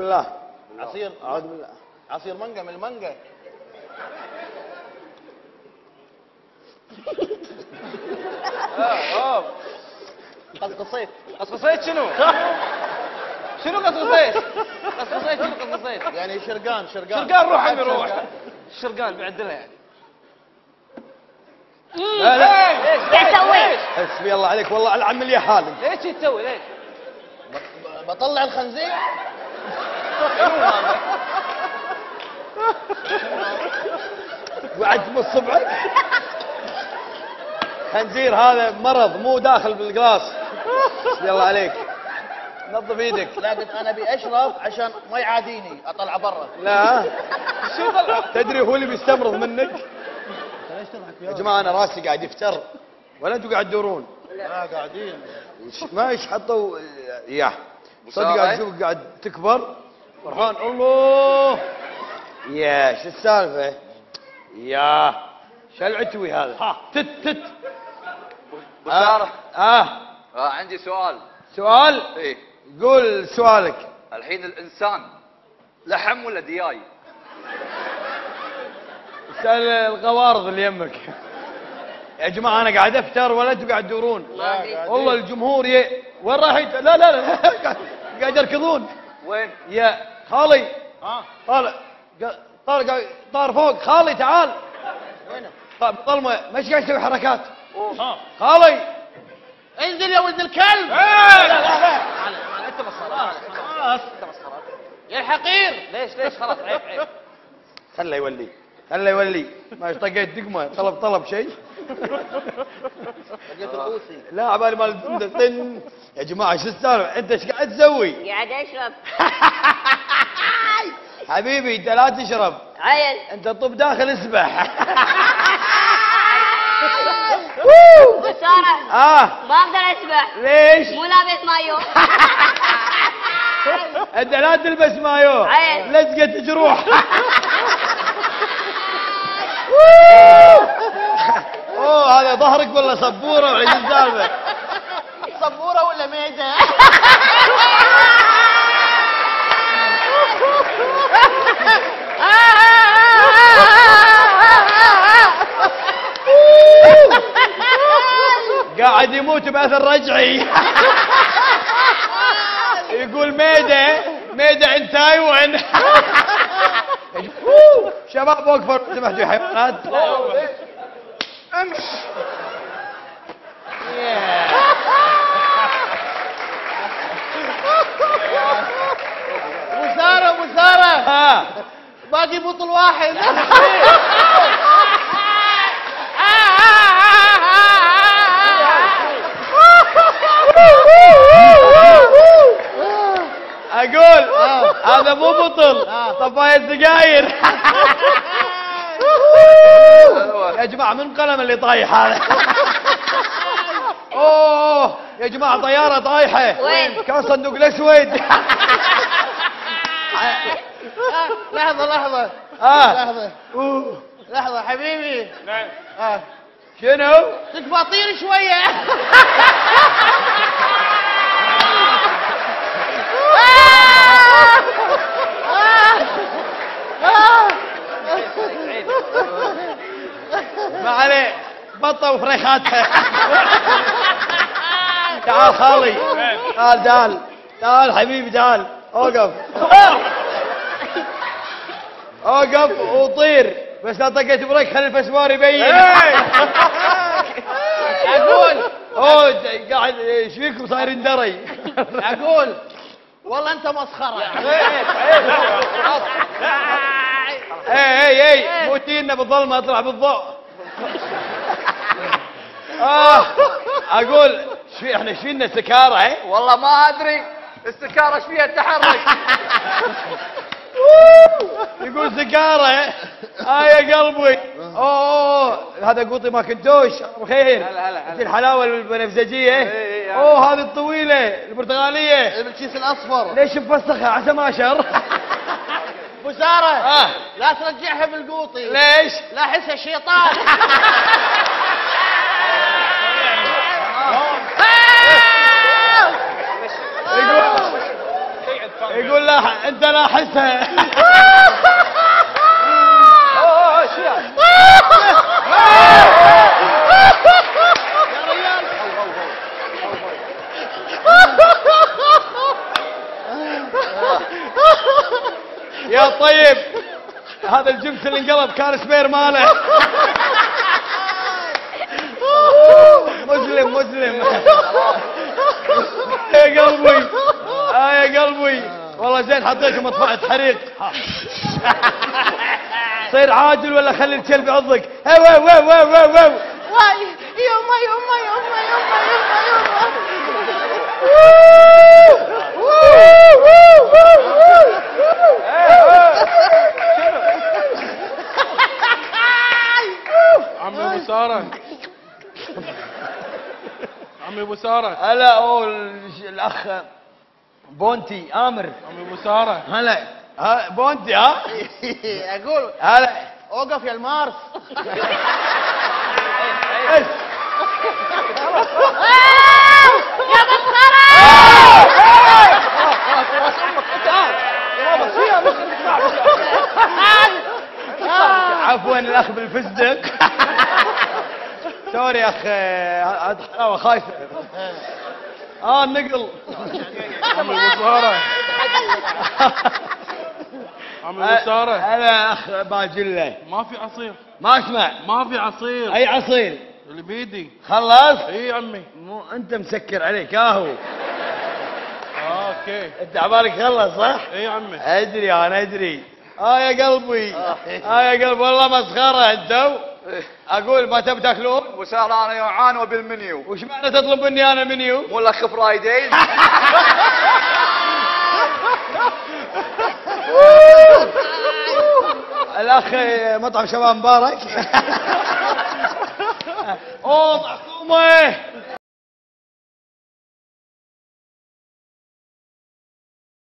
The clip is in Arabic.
بالله. عصير اعوذ بالله. عصير مانجا من المانجا. قصقصيت. قصقصيت شنو؟ شنو قصقصيت؟ قصقصيت شنو قصقصيت؟ يعني شرقان. شرقان روح عمي روح. شرقان بعدلها يعني. لا لا ليش تسوي؟ حسبي الله عليك والله العمل يا حالي. ليش شي تسوي ليش؟ بطلع الخنزير. وعدت من الصبح. خنزير هذا مرض مو داخل بالقلاص. حسبي الله عليك. نظف ايدك. لا قلت انا ابي اشرب عشان ما يعاديني اطلع برا. لا شو طلع؟ تدري هو اللي بيستمرض منك. يا جماعه انا راسي قاعد يفتر ولا انتم قاعد تدورون؟ لا قاعدين. ما ايش حطوا اياه. صدق قاعد اشوفك قاعد تكبر فرحان. الله يا شو السالفه؟ يا شو العتوي هذا؟ ها تت بشارة. عندي سؤال. سؤال؟ ايه قول سؤالك. الحين الانسان لحم ولا دياي؟ اسال القوارض اللي يمك. يا جماعه انا قاعد افتر ولا انتم قاعد تدورون؟ والله الجمهور وين رايحين؟ لا لا لا قاعد يركضون. وين؟ يا خالي طالع طار فوق. خالي تعال. وينه؟ ظلمه مش قاعد يسوي حركات. خالي انزل يا ولد الكلب. لا انت مسخره. خلاص. انت مسخره. يا الحقير. ليش خلاص عيب. خله يولي ما طقيت دقمه طلب شيء. لقيت الروسي. لا عبالي مال الفندق. يا جماعه شو السالفه؟ انت ايش قاعد تسوي؟ قاعد اشرب. حبيبي انت لا تشرب. عيل. انت طب داخل اسبح. بشارة. ما اقدر اسبح. ليش؟ مو لابس مايو. انت لا تلبس مايو. عيل. لزقة جروح. اوه هذا ظهرك ولا صبوره ولا ايش السالفه؟ صبوره ولا معده؟ قاعد يموت باثر رجعي. يقول ميدة عند تايوان. شباب وقفوا لو سمحتوا يا حيوانات. امش. مسارة باقي بطل واحد. اقول هذا مو بطل طفايه سجاير. يا جماعه من قلم اللي طايح هذا؟ اوه يا جماعه طياره طايحه. وين؟ كان صندوق الاسود. لحظة لحظة حبيبي. نعم. شنو؟ تكفى طير شوية. ما عليه بطه وفريخاتها. تعال خالي. تعال حبيبي تعال. اوقف وطير بس لا طقيت بريك خلي الفسوار يبين. اقول قاعد ايش فيكم صايرين دري؟ اقول والله انت مسخرة. مو تينا بالظلمه اطلع بالضوء. اقول احنا ايش فينا سكاره؟ والله ما ادري السكارة ايش فيها التحرك. يقول سكاره. يا قلبي. اوه هذا قوطي ما كنتوش بخير. هلا. الحلاوه البنفسجيه. هذه الطويله البرتغاليه بالكيس الاصفر. ليش مفسخه عسى ما شر؟ مسارة. لا ترجعها بالقوطي. ليش؟ لا احسها شيطان. يقول لا انت لاحسها. يا طيب هذا الجبس اللي انقلب كان سبير ماله. مسلم يا قلبي يا قلبي والله زين حطيته مطفعة حريق. صير عاجل ولا خلي الكلب يعضك. واي يما عمي ابو ساره عمي ابو ساره هلا الاخ بونتي امر. عمي ابو ساره هلا بونتي ها اقول هلا اوقف يا المارس. يا مسخرة. عفوا الاخ بالفستق. سوري يا اخ هذا حلاوه خايفه. النقل. عمي ابو ساره عمي ابو ساره هلا اخ باجله. ما في عصير ما اسمع. ما في عصير اي عصير اللي بيدي. خلص. اي عمي. مو انت مسكر عليك هو. اوكي انت عبالك خلص صح؟ اي عمي. ادري انا ادري. يا قلبي يا قلبي والله مسخره انتو. اقول ما تبي تاكلون؟ وسارة انا جوعان وبالمنيو. وش معنى تطلب مني انا منيو؟ مو الاخ فرايداي. الاخ مطعم شباب مبارك. اوه محكومه.